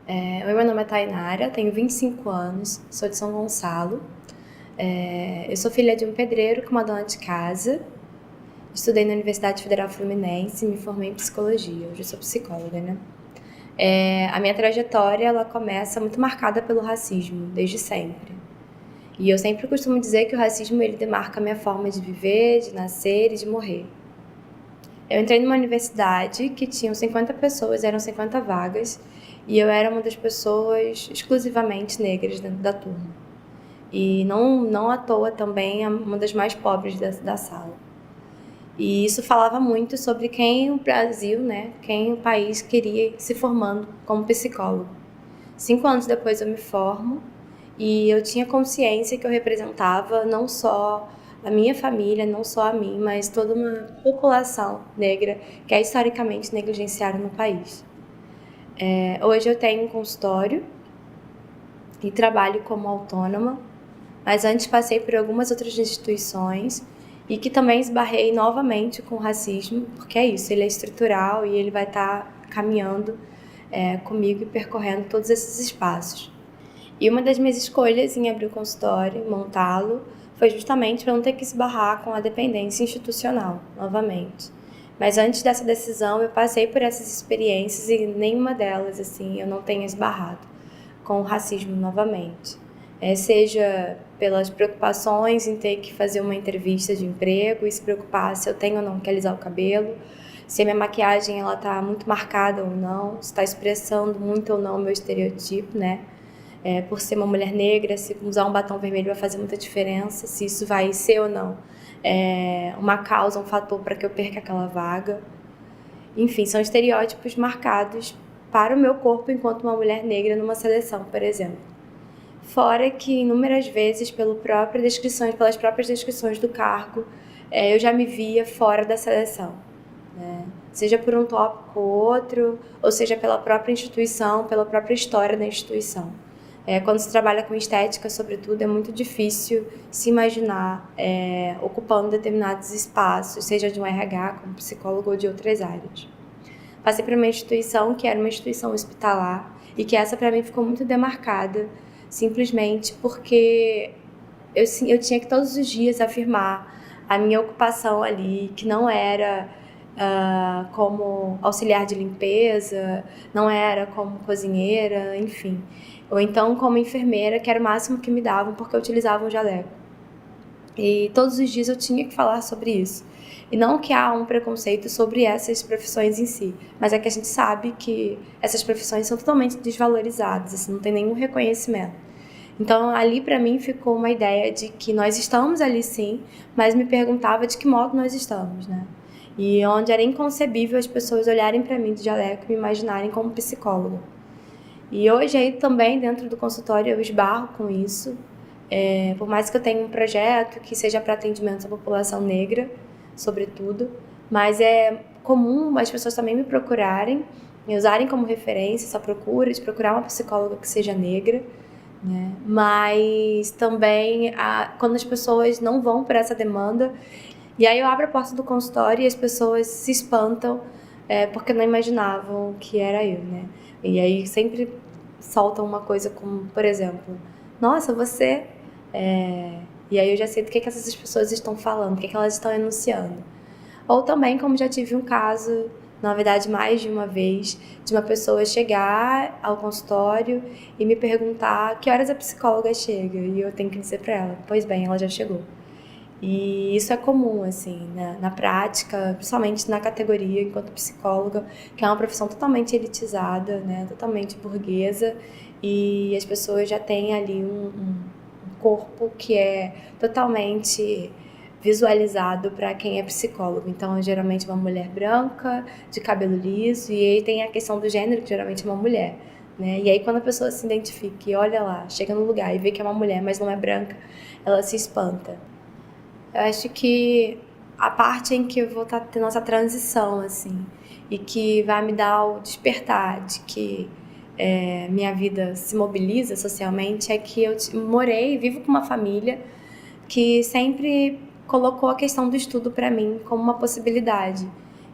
Oi, meu nome é Tainara, tenho 25 anos, sou de São Gonçalo. Eu sou filha de um pedreiro com uma dona de casa. Estudei na Universidade Federal Fluminense e me formei em psicologia. Hoje eu sou psicóloga, né? A minha trajetória, ela começa muito marcada pelo racismo, desde sempre. E eu sempre costumo dizer que o racismo, ele demarca a minha forma de viver, de nascer e de morrer. Eu entrei numa universidade que tinham 50 pessoas, eram 50 vagas, e eu era uma das pessoas exclusivamente negras dentro da turma. E não à toa também uma das mais pobres da sala. E isso falava muito sobre quem o Brasil, né, quem o país queria se formando como psicólogo. 5 anos depois eu me formo e eu tinha consciência que eu representava não só a minha família, não só a mim, mas toda uma população negra que é historicamente negligenciada no país. Hoje eu tenho um consultório e trabalho como autônoma, mas antes passei por algumas outras instituições e que também esbarrei novamente com o racismo, porque é isso, ele é estrutural e ele vai estar caminhando comigo e percorrendo todos esses espaços. E uma das minhas escolhas em abrir o consultório, montá-lo, foi justamente para não ter que esbarrar com a dependência institucional, novamente. Mas antes dessa decisão, eu passei por essas experiências e nenhuma delas, assim, eu não tenho esbarrado com o racismo novamente. Seja pelas preocupações em ter que fazer uma entrevista de emprego e se preocupar se eu tenho ou não que alisar o cabelo, se a minha maquiagem ela tá muito marcada ou não, se está expressando muito ou não o meu estereotipo, né? Por ser uma mulher negra, se usar um batom vermelho vai fazer muita diferença, se isso vai ser ou não uma causa, um fator para que eu perca aquela vaga. Enfim, são estereótipos marcados para o meu corpo enquanto uma mulher negra numa seleção, por exemplo. Fora que inúmeras vezes, pelas próprias descrições do cargo, eu já me via fora da seleção, né? Seja por um tópico ou outro, ou seja pela própria instituição, pela própria história da instituição. Quando se trabalha com estética, sobretudo, é muito difícil se imaginar ocupando determinados espaços, seja de um RH, como psicólogo ou de outras áreas. Passei por uma instituição que era uma instituição hospitalar e que essa para mim ficou muito demarcada, simplesmente porque eu tinha que todos os dias afirmar a minha ocupação ali, que não era como auxiliar de limpeza, não era como cozinheira, enfim. Ou então como enfermeira, que era o máximo que me davam porque eu utilizava um jaleco. E todos os dias eu tinha que falar sobre isso. E não que há um preconceito sobre essas profissões em si, mas é que a gente sabe que essas profissões são totalmente desvalorizadas, assim, não tem nenhum reconhecimento. Então, ali para mim ficou uma ideia de que nós estamos ali sim, mas me perguntava de que modo nós estamos, né? E onde era inconcebível as pessoas olharem para mim de jaleco e me imaginarem como psicóloga. E hoje aí também dentro do consultório eu esbarro com isso. Por mais que eu tenha um projeto que seja para atendimento à população negra, sobretudo, mas é comum as pessoas também me procurarem, me usarem como referência essa procura de procurar uma psicóloga que seja negra, né? Mas também quando as pessoas não vão por essa demanda, e aí eu abro a porta do consultório e as pessoas se espantam porque não imaginavam que era eu, né? E aí sempre soltam uma coisa como, por exemplo, nossa, você... E aí eu já sei do que essas pessoas estão falando, o que elas estão enunciando. Ou também, como já tive um caso, na verdade mais de uma vez, de uma pessoa chegar ao consultório e me perguntar que horas a psicóloga chega. E eu tenho que dizer para ela, pois bem, ela já chegou. E isso é comum, assim, na prática, principalmente na categoria enquanto psicóloga, que é uma profissão totalmente elitizada, né, totalmente burguesa, e as pessoas já têm ali um corpo que é totalmente visualizado para quem é psicólogo. Então, geralmente uma mulher branca, de cabelo liso, e aí tem a questão do gênero, que geralmente é uma mulher, né? E aí quando a pessoa se identifica e olha lá, chega no lugar e vê que é uma mulher, mas não é branca, ela se espanta. Eu acho que a parte em que eu vou estar tendo essa transição, assim, e que vai me dar o despertar de que minha vida se mobiliza socialmente, é que eu morei e vivo com uma família que sempre colocou a questão do estudo para mim como uma possibilidade.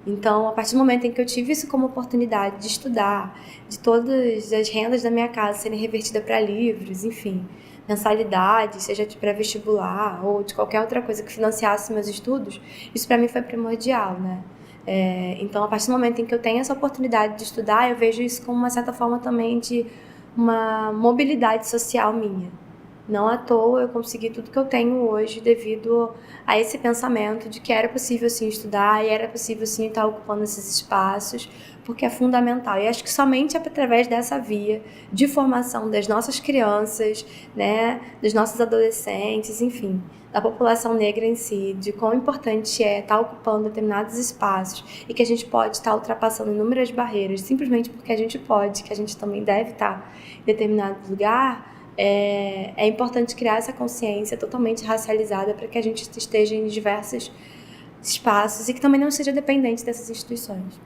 Então, a partir do momento em que eu tive isso como oportunidade de estudar, de todas as rendas da minha casa serem revertidas para livros, enfim, mensalidade, seja de pré-vestibular ou de qualquer outra coisa que financiasse meus estudos, isso para mim foi primordial, né? Então, a partir do momento em que eu tenho essa oportunidade de estudar, eu vejo isso como uma certa forma também de uma mobilidade social minha. Não à toa eu consegui tudo que eu tenho hoje devido a esse pensamento de que era possível sim estudar e era possível sim estar ocupando esses espaços, porque é fundamental. E acho que somente através dessa via de formação das nossas crianças, né, dos nossos adolescentes, enfim, da população negra em si, de quão importante é estar ocupando determinados espaços e que a gente pode estar ultrapassando inúmeras barreiras, simplesmente porque a gente pode, que a gente também deve estar em determinado lugar. É importante criar essa consciência totalmente racializada para que a gente esteja em diversos espaços e que também não seja dependente dessas instituições.